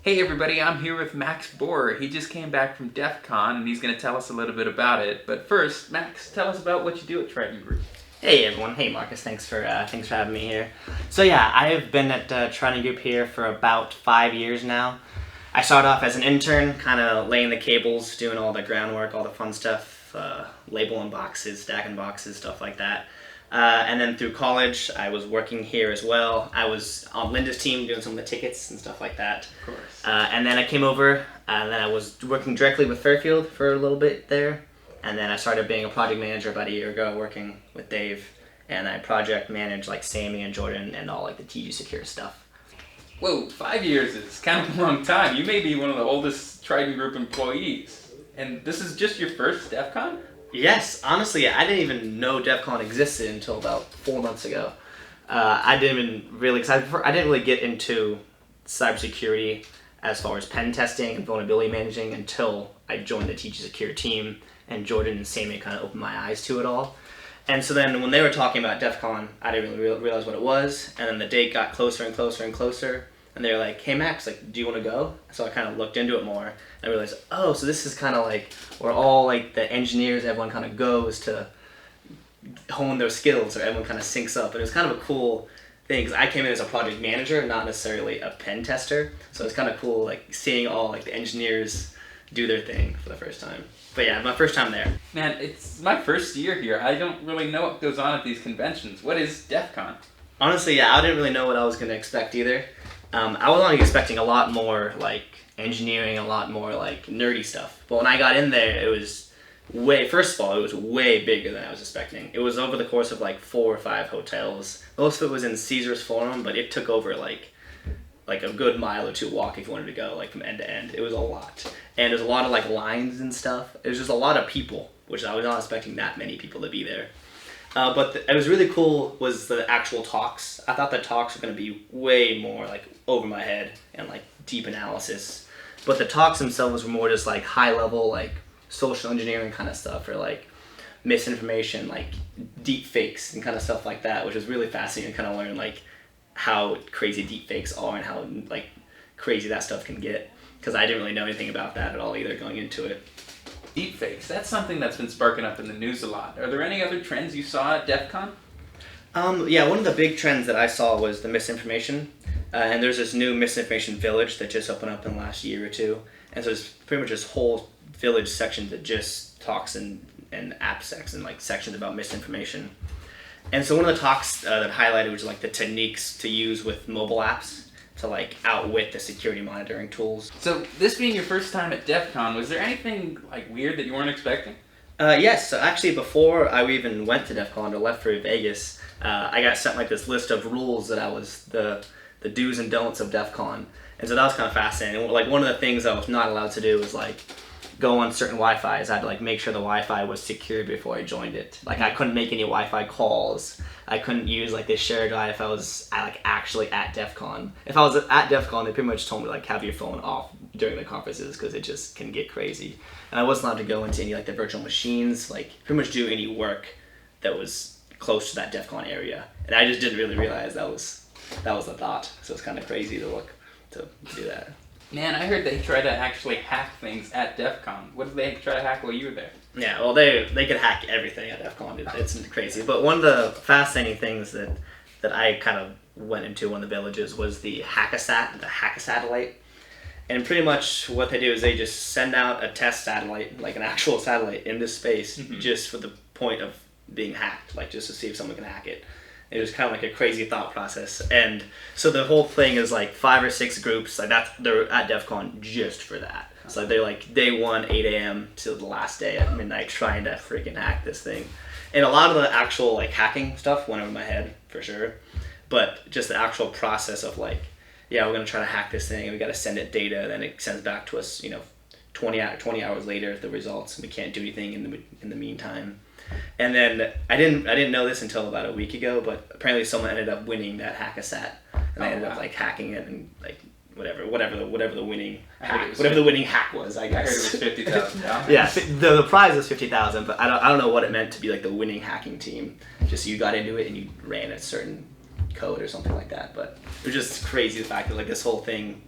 Hey everybody, I'm here with Max Bohr. He just came back from DEF CON and he's going to tell us a little bit about it. But first, Max, tell us about what you do at Triden Group. Hey everyone, hey Marcus, thanks for having me here. So yeah, I have been at Triden Group here for about 5 years now. I started off as an intern, kind of laying the cables, doing all the groundwork, all the fun stuff, labeling boxes, stacking boxes, stuff like that. And then through college, I was working here as well. I was on Linda's team doing some of the tickets and stuff like that. Of course. And then I came over, and then I was working directly with Fairfield for a little bit there. And then I started being a project manager about a year ago, working with Dave. And I project managed like Sammy and Jordan and all like the TG Secure stuff. Whoa, 5 years is kind of a long time. You may be one of the oldest Triden Group employees. And this is just your first DEF CON? Yes, honestly, I didn't even know DEF CON existed until about 4 months ago. I didn't even really, because I didn't really get into cybersecurity as far as pen testing and vulnerability managing until I joined the TG Secure team, and Jordan and Sammy kind of opened my eyes to it all. And so then when they were talking about DEF CON, I didn't really realize what it was, and then the date got closer and closer and closer, and they were like, hey Max, like, do you want to go? So I kind of looked into it more, and I realized, oh, so this is kind of like where all like the engineers, everyone kind of goes to hone their skills, or everyone kind of syncs up, and it was kind of a cool thing, because I came in as a project manager, not necessarily a pen tester, so it's kind of cool like seeing all like the engineers do their thing for the first time. But yeah, my first time there. Man, it's my first year here. I don't really know what goes on at these conventions. What is DEF CON? Honestly, yeah, I didn't really know what I was going to expect either. I was only expecting a lot more like engineering, a lot more like nerdy stuff. But when I got in there, it was first of all, it was way bigger than I was expecting. It was over the course of like 4 or 5 hotels. Most of it was in Caesar's Forum, but it took over like a good mile or 2 walk if you wanted to go like from end to end. It was a lot. And there's a lot of like lines and stuff. It was just a lot of people, which I was not expecting that many people to be there. But it was really cool was the actual talks. I thought the talks were going to be way more like over my head and like deep analysis. But the talks themselves were more just like high level like social engineering kind of stuff, or like misinformation, like deep fakes and kind of stuff like that, which was really fascinating to kind of learn like how crazy deep fakes are and how like crazy that stuff can get. Because I didn't really know anything about that at all either going into it. Deepfakes. That's something that's been sparking up in the news a lot. Are there any other trends you saw at DEF CON? Yeah, one of the big trends that I saw was the misinformation. And there's this new misinformation village that just opened up in the last year or two. And so there's pretty much this whole village section that just talks and app sects and like sections about misinformation. And so one of the talks that highlighted was like the techniques to use with mobile apps to like outwit the security monitoring tools. So this being your first time at DEF CON, was there anything like weird that you weren't expecting? Yes, so actually before I even went to DEF CON or left for Vegas, I got sent like this list of rules that I was the do's and don'ts of DEF CON. And so that was kind of fascinating. Like one of the things I was not allowed to do was like go on certain Wi-Fi's. I had to like make sure the Wi-Fi was secure before I joined it. Like I couldn't make any Wi-Fi calls. I couldn't use like this shared drive if I was actually at DEF CON. If I was at DEF CON, they pretty much told me like have your phone off during the conferences because it just can get crazy. And I wasn't allowed to go into any like the virtual machines, like pretty much do any work that was close to that DEF CON area. And I just didn't really realize that was the thought. So it's kind of crazy to do that. Man, I heard they try to actually hack things at DEF CON. What did they try to hack while you were there? Yeah, well, they could hack everything at DEF CON. It's crazy. But one of the fascinating things that I kind of went into one of the villages was the hack-a-satellite. And pretty much what they do is they just send out a test satellite, like an actual satellite, into space just for the point of being hacked, like just to see if someone can hack it. It was kind of like a crazy thought process. And so the whole thing is like 5 or 6 groups, like they're at DEF CON just for that. So they're like day 1, 8 a.m. till the last day at midnight trying to freaking hack this thing. And a lot of the actual like hacking stuff went over my head for sure. But just the actual process of like, yeah, we're going to try to hack this thing and we got to send it data, then it sends back to us, 20 hours later the results, and we can't do anything in the meantime. And then I didn't know this until about a week ago, but apparently someone ended up winning that hack-a-sat, and they ended up like hacking it and like whatever the winning hack was. I guess. I heard it was $50,000. Yeah, the prize was $50,000, but I don't know what it meant to be like the winning hacking team. Just you got into it and you ran a certain code or something like that. But it was just crazy the fact that like this whole thing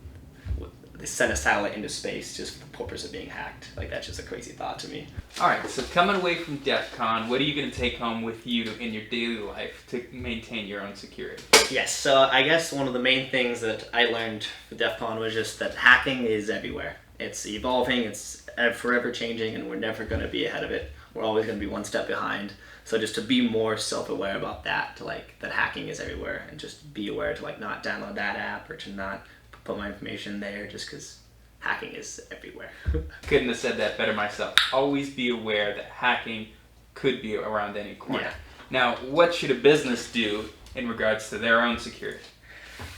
send a satellite into space just for the purpose of being hacked. Like, that's just a crazy thought to me. All right, so coming away from DEF CON, what are you going to take home with you in your daily life to maintain your own security? Yes, so I guess one of the main things that I learned for DEF CON was just that hacking is everywhere. It's evolving, it's forever changing, and we're never going to be ahead of it. We're always going to be one step behind. So just to be more self-aware about that, to like that hacking is everywhere, and just be aware to like not download that app or to not put my information there, just because hacking is everywhere. Couldn't have said that better myself. Always be aware that hacking could be around any corner. Yeah. Now, what should a business do in regards to their own security?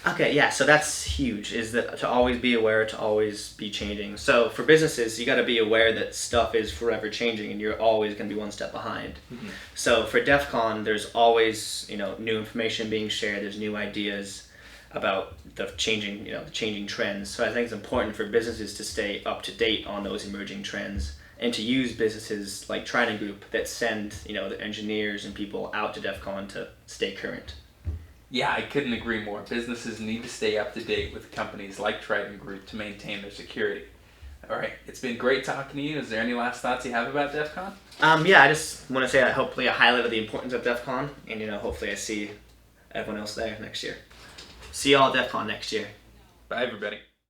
Okay, yeah, so that's huge, is that to always be aware, to always be changing. So for businesses, you got to be aware that stuff is forever changing and you're always going to be one step behind. Mm-hmm. So for DEF CON, there's always, new information being shared, there's new ideas about the changing trends. So I think it's important for businesses to stay up to date on those emerging trends and to use businesses like Triden Group that send, the engineers and people out to DEF CON to stay current. Yeah, I couldn't agree more. Businesses need to stay up to date with companies like Triden Group to maintain their security. All right, it's been great talking to you. Is there any last thoughts you have about DEF CON? Yeah, I just want to say that hopefully I highlighted the importance of DEF CON, and hopefully I see everyone else there next year. See y'all at DEF CON next year. Bye, everybody.